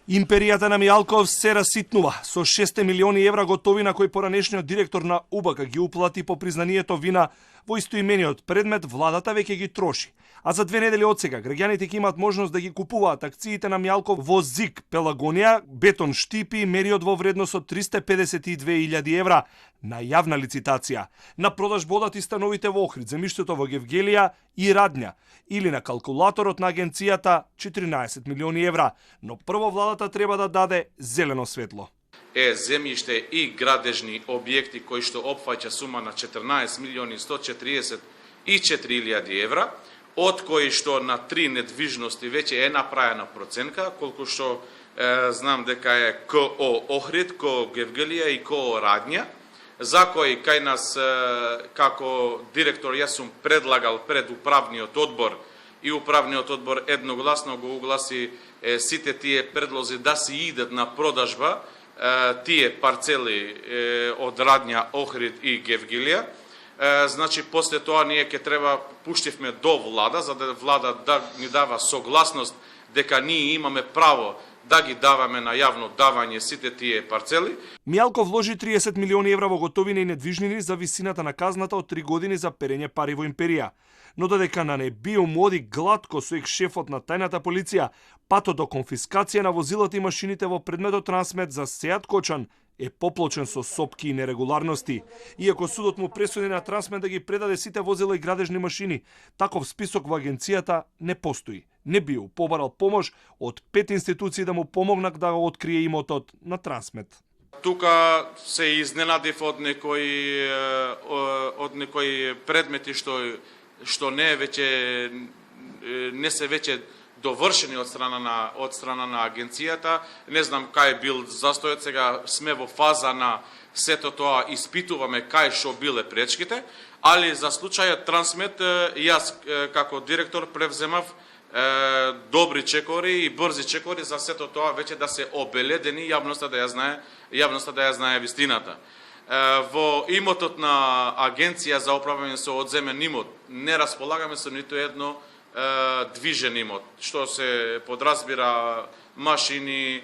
Империјата на Мијалков се раситнува. Со 6 милиони евра готовина кој поранешниот директор на УБК ги уплати по признанието вина во истоимениот предмет, владата веќе ги троши. А за 2 недели од сега граѓаните ќе имаат можност да ги купуваат акциите на Мијалков во ЗИК Пелагонија, Бетон Штипи, мериот во вредност од 352.000 евра на јавна лицитација. На продажба одат и становите во Охрид, земјиштето во Гевгелија и Радња, или на калкулаторот на агенцијата 14 милиони евра, но прво владата треба да даде зелено светло. Земјиште и градежни објекти кои што опфаќа сума на 14 милиони 144.000 евра, од кои што на 3 недвижности веќе е направена проценка, колку што знам дека е КО Охрид, КО Гевгелија и КО Радња, за кои кај нас како директор јас сум предлагал пред управниот одбор и управниот одбор едногласно го угласи сите тие предлози да се идат на продажба тие парцели од Радња, Охрид и Гевгелија. Значи, после тоа ние ќе треба пуштивме до влада, за да влада да ни дава согласност дека ние имаме право да ги даваме на јавно давање сите тие парцели. Мијалков вложи 30 милиони евра во готовина и недвижнини за висината на казната од 3 години за перење пари во империја. Но додека на не био моди гладко со шефот на тајната полиција, патот до конфискација на возилата и машините во предметот трансмет за Сеат Кочан е поплочен со сопки и нерегуларности. Иако судот му пресуди на Трансмет да ги предаде сите возила и градежни машини, таков список во агенцијата не постои. Не био побарал помош од 5 институции да му помогнат да го открие имотот на Трансмет. Тука се изненадив од некои предмети што не се веќе довршени од страна на агенцијата. Не знам кај бил застојот, сега сме во фаза на сето тоа, испитуваме кај што биле пречките, али за случајот Трансмет јас како директор превземав добри чекори и брзи чекори за сето тоа веќе да се обеледени, јавноста да ја знае вистината. Во имотот на Агенција за управување со одземен имот не располагаме со ниту едно движен имот, што се подразбира машини,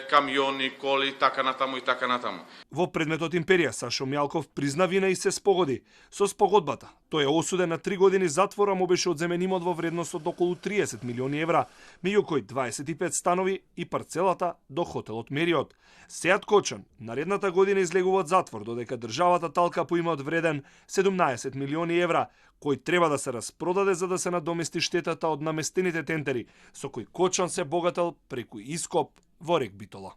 камиони, коли, така натаму и така натаму. Во предметот империја Сашо Мијалков призна вина и се спогоди. Со спогодбата тој е осуден на 3 години затвора, му беше одземен имот во вредност од околу 30 милиони евра, меѓу кои 25 станови и парцелата до хотелот Мериот. Сеат Кочан наредната година излегува од затвор, додека државата талка по имот вреден 17 милиони евра, кој треба да се распродаде за да се надомести штетата од наместените тендери, со кој Кочан се богател преку ископ во рек Битола.